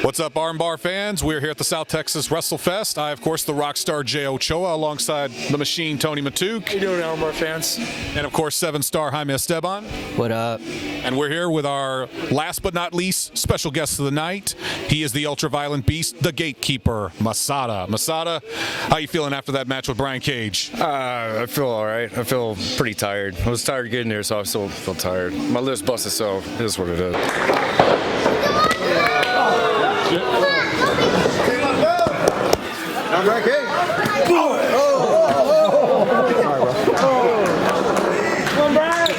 What's up, ARMBAR fans? We're here at the South Texas WrestleFest. I, of course, the rock star Jay Ochoa, alongside the Machine, Tony Matuk. How you doing, ARMBAR fans? And, of course, 7-star Jaime Esteban. What up? And we're here with our last but not least special guest of the night. He is the ultra-violent beast, the gatekeeper, Masada. Masada, how you feeling after that match with Brian Cage? I feel all right. I feel pretty tired. I was tired getting here, so I still feel tired. My lips busted, so it is what it is. I'm back in. Come on, Brian.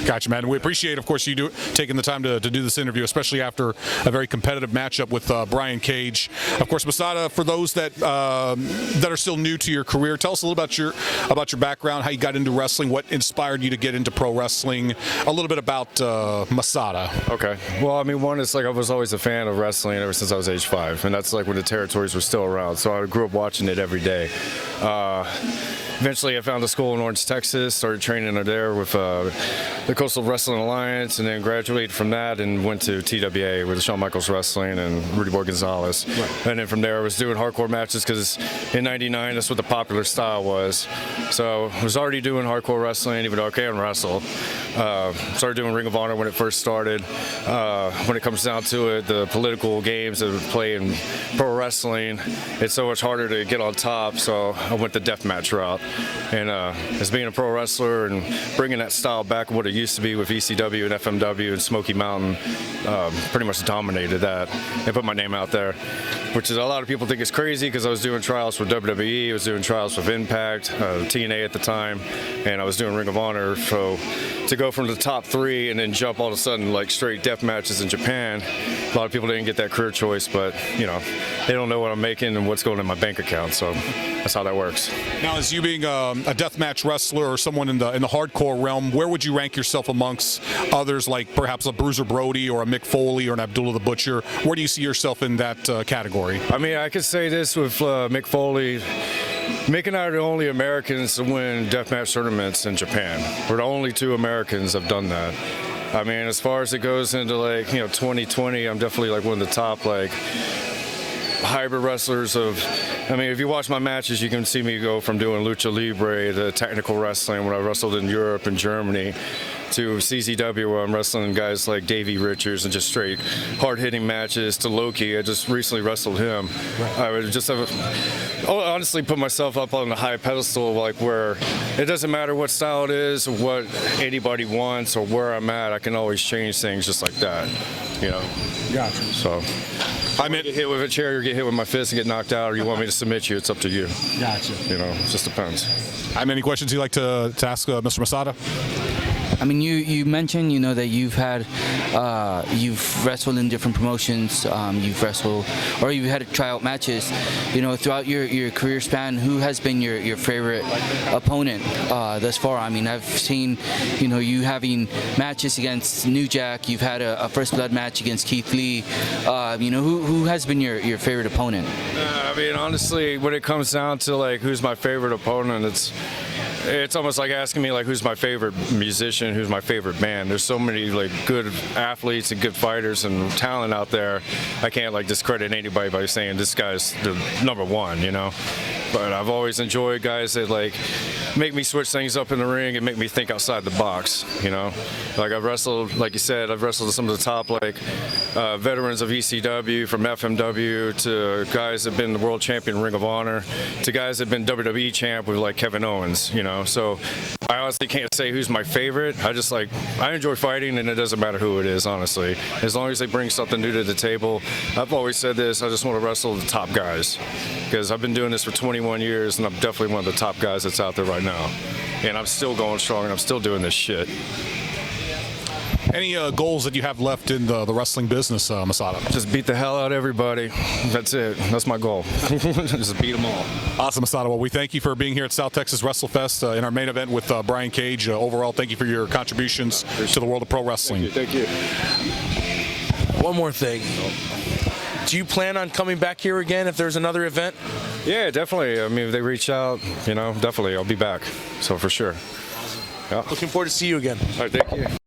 Gotcha, man. We appreciate, of course, you taking the time to do this interview, especially after a very competitive matchup with Brian Cage. Of course, Masada, for those that are still new to your career, tell us a little about your background, how you got into wrestling, what inspired you to get into pro wrestling, a little bit about Masada. Okay. Well, I mean, one is like I was always a fan of wrestling ever since I was age 5, and that's like when the territories were still around. So I grew up watching it every day. Eventually, I found a school in Orange, Texas, started training there with the Coastal Wrestling Alliance, and then graduated from that and went to TWA with Shawn Michaels Wrestling and Rudy Boy Gonzalez. Right. And then from there, I was doing hardcore matches because in '99, that's what the popular style was. So I was already doing hardcore wrestling, even though I can't wrestle. Started doing Ring of Honor when it first started. When it comes down to it, the political games that we play in pro wrestling, it's so much harder to get on top, so I went the deathmatch route. And as being a pro wrestler and bringing that style back, what it used to be with ECW and FMW and Smoky Mountain, pretty much dominated that and put my name out there, which is a lot of people think is crazy because I was doing trials with WWE, I was doing trials with Impact, TNA at the time, and I was doing Ring of Honor. So to go from the top 3 and then jump all of a sudden like straight death matches in Japan, a lot of people didn't get that career choice, but you know, they don't know what I'm making and what's going in my bank account, so that's how that works. Now, as you being a deathmatch wrestler or someone in the hardcore realm, where would you rank yourself amongst others, like perhaps a Bruiser Brody or a Mick Foley or an Abdullah the Butcher? Where do you see yourself in that category? I mean, I could say this with Mick Foley. Mick and I are the only Americans to win deathmatch tournaments in Japan. We're the only 2 Americans that have done that. I mean, as far as it goes into like, 2020, I'm definitely like one of the top like hybrid wrestlers of, I mean, if you watch my matches, you can see me go from doing lucha libre to technical wrestling when I wrestled in Europe and Germany, to CZW where I'm wrestling guys like Davey Richards and just straight hard-hitting matches, to Loki. I just recently wrestled him. Right. I would just honestly put myself up on a high pedestal, like where it doesn't matter what style it is, or what anybody wants, or where I'm at. I can always change things just like that, you know. Gotcha. So I mean, get hit with a chair, or get hit with my fist and get knocked out, or you want me to submit you, it's up to you. Gotcha. You know, it just depends. Any questions you'd like to ask Mr. Masada? I mean, you mentioned, that you've wrestled in different promotions. You've wrestled, or you've had tryout matches. Throughout your career span, who has been your favorite opponent thus far? I mean, I've seen, you having matches against New Jack. You've had a First Blood match against Keith Lee. Who has been your favorite opponent? I mean, honestly, when it comes down to like who's my favorite opponent, it's almost like asking me like who's my favorite musician, who's my favorite band. There's so many like good athletes and good fighters and talent out there. I can't like discredit anybody by saying this guy's the #1, But I've always enjoyed guys that like make me switch things up in the ring and make me think outside the box, Like I've wrestled, like you said, I've wrestled some of the top like veterans of ECW, from FMW to guys that have been the world champion in Ring of Honor, to guys that have been WWE champ with like Kevin Owens, So I honestly can't say who's my favorite. I enjoy fighting, and it doesn't matter who it is, honestly. As long as they bring something new to the table. I've always said this, I just want to wrestle the top guys, because I've been doing this for 21 years, and I'm definitely one of the top guys that's out there right now. And I'm still going strong, and I'm still doing this shit. Any goals that you have left in the wrestling business, Masada? Just beat the hell out of everybody. That's it. That's my goal. Just beat them all. Awesome, Masada. Well, we thank you for being here at South Texas WrestleFest in our main event with Brian Cage. Overall, thank you for your contributions to the world of pro wrestling. Thank you. One more thing. Do you plan on coming back here again if there's another event? Yeah, definitely. I mean, if they reach out, definitely I'll be back. So for sure. Yeah. Looking forward to see you again. All right, thank you.